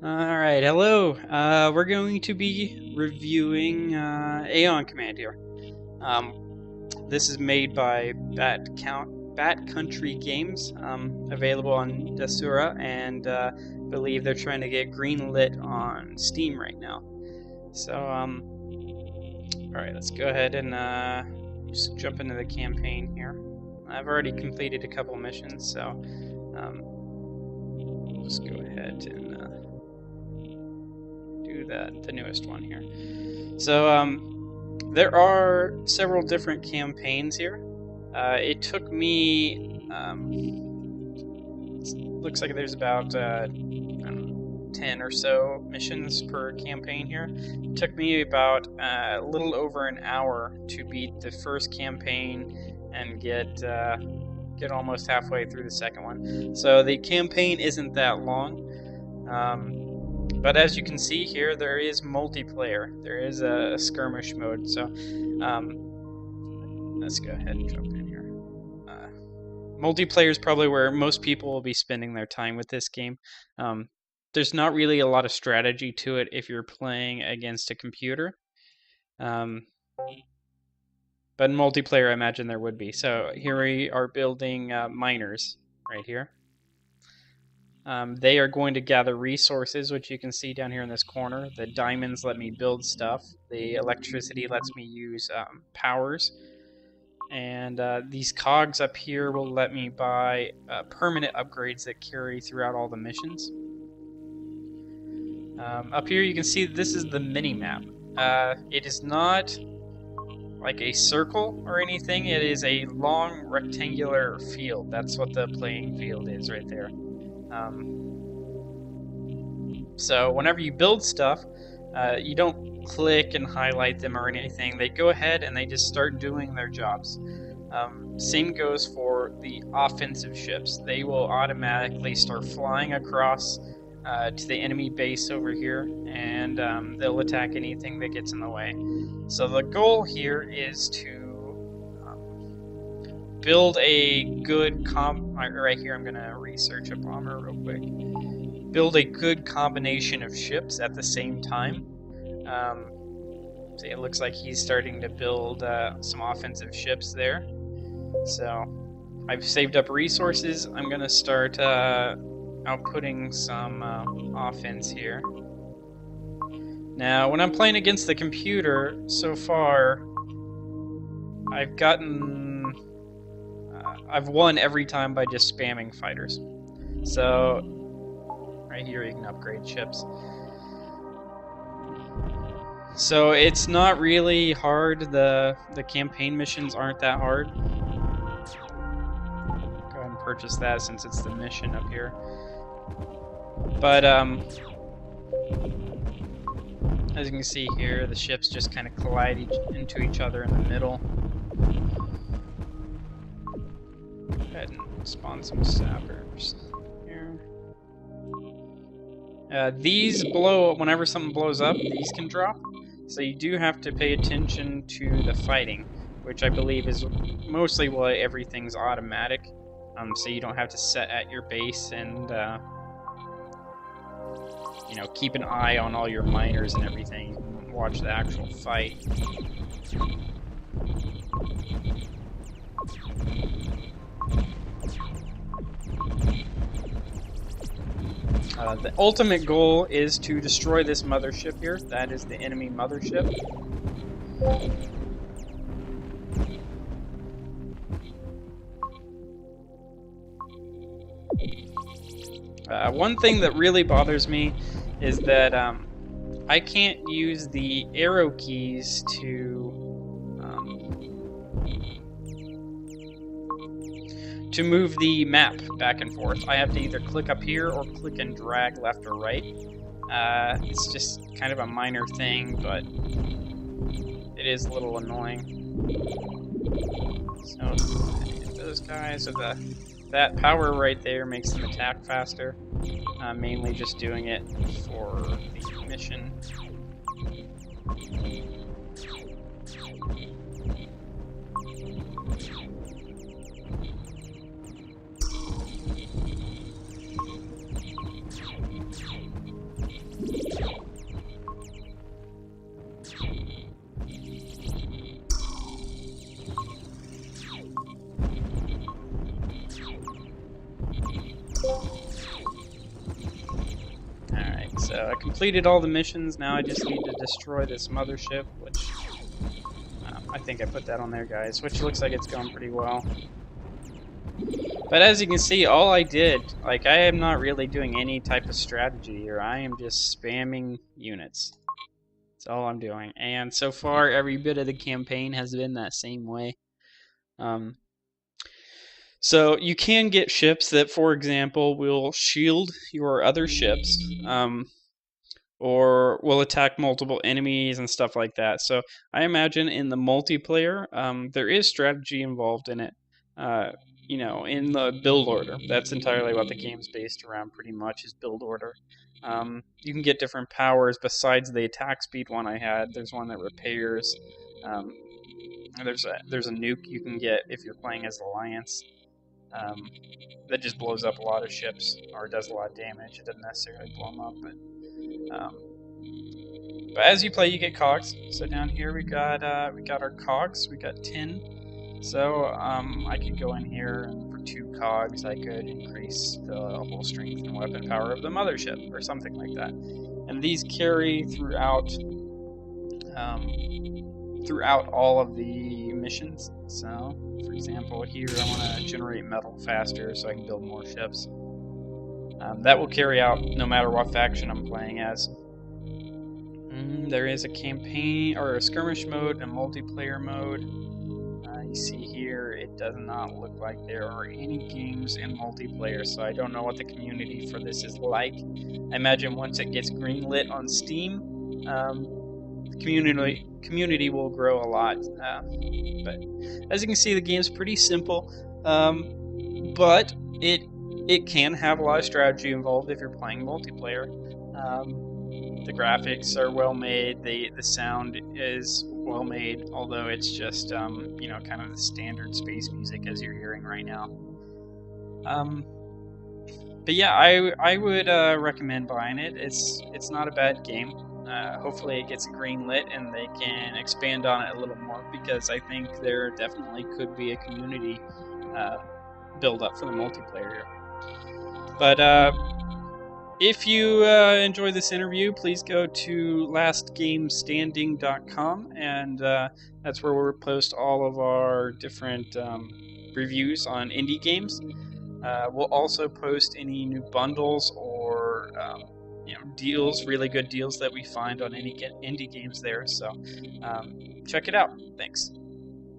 Alright, hello. We're going to be reviewing Aeon Command here. This is made by Bat Country Games, available on Dasura, and believe they're trying to get greenlit on Steam right now. So, alright, let's go ahead and just jump into the campaign here. I've already completed a couple missions, so let's go ahead and do the newest one here. So there are several different campaigns here. It took me looks like there's about I don't know, 10 or so missions per campaign here. It took me about a little over an hour to beat the first campaign and get almost halfway through the second one. So the campaign isn't that long. But as you can see here, there is multiplayer. There is a skirmish mode. So let's go ahead and jump in here. Multiplayer is probably where most people will be spending their time with this game. There's not really a lot of strategy to it if you're playing against a computer. But in multiplayer, I imagine there would be. So here we are building miners right here. They are going to gather resources, which you can see down here in this corner. The diamonds let me build stuff. The electricity lets me use powers. And these cogs up here will let me buy permanent upgrades that carry throughout all the missions. Up here you can see this is the mini-map. It is not like a circle or anything. It is a long rectangular field. That's what the playing field is right there. So whenever you build stuff, you don't click and highlight them or anything. They go ahead and they just start doing their jobs. Same goes for the offensive ships. They will automatically start flying across to the enemy base over here, and they'll attack anything that gets in the way. So the goal here is to build a good right here I'm going to research a bomber real quick. Build a good combination of ships at the same time. See, it looks like he's starting to build some offensive ships there. So I've saved up resources. I'm going to start outputting some offense here. Now, when I'm playing against the computer, so far, I've won every time by just spamming fighters. So, right here you can upgrade ships. So it's not really hard. The campaign missions aren't that hard. Go ahead and purchase that since it's the mission up here. But as you can see here, the ships just kind of collide into each other in the middle. Go ahead and spawn some sappers here. These blow whenever something blows up. These can drop, so you do have to pay attention to the fighting, which I believe is mostly why everything's automatic. So you don't have to set at your base and you know, keep an eye on all your miners and everything. You can watch the actual fight. The ultimate goal is to destroy this mothership here. That is the enemy mothership. One thing that really bothers me is that I can't use the arrow keys to move the map back and forth. I have to either click up here or click and drag left or right. It's just kind of a minor thing, but it is a little annoying. So hit those guys. So that power right there makes them attack faster. Mainly just doing it for the mission. completed all the missions. Now I just need to destroy this mothership, which I think I put that on there, guys, which looks like it's going pretty well. But as you can see, all I did, like, I am not really doing any type of strategy here. I am just spamming units. That's all I'm doing. And so far, every bit of the campaign has been that same way. So you can get ships that, for example, will shield your other ships, or will attack multiple enemies and stuff like that. So I imagine in the multiplayer, there is strategy involved in it. You know, in the build order. That's entirely what the game's based around, pretty much, is build order. You can get different powers besides the attack speed one I had. There's one that repairs. There's a nuke you can get if you're playing as Alliance. That just blows up a lot of ships, or does a lot of damage. It doesn't necessarily blow them up, but as you play, you get cogs. So down here we got our cogs. We got 10. So I could go in here, and for 2 cogs, I could increase the whole strength and weapon power of the mothership, or something like that. And these carry throughout all of the missions. So, for example, here I want to generate metal faster so I can build more ships. That will carry out no matter what faction I'm playing as. There is a campaign, or a skirmish mode, and a multiplayer mode. You see here, it does not look like there are any games in multiplayer, so I don't know what the community for this is like. I imagine once it gets greenlit on Steam, the community will grow a lot. But as you can see, the game's pretty simple, but it can have a lot of strategy involved if you're playing multiplayer. The graphics are well made. The sound is well made, although it's just you know, kind of the standard space music as you're hearing right now. But yeah, I would recommend buying it. It's not a bad game. Hopefully it gets green lit and they can expand on it a little more, because I think there definitely could be a community build up for the multiplayer. But if you enjoy this interview, please go to lastgamestanding.com, and that's where we'll post all of our different reviews on indie games. We'll also post any new bundles or you know, deals, really good deals that we find on any indie games there. So check it out. Thanks.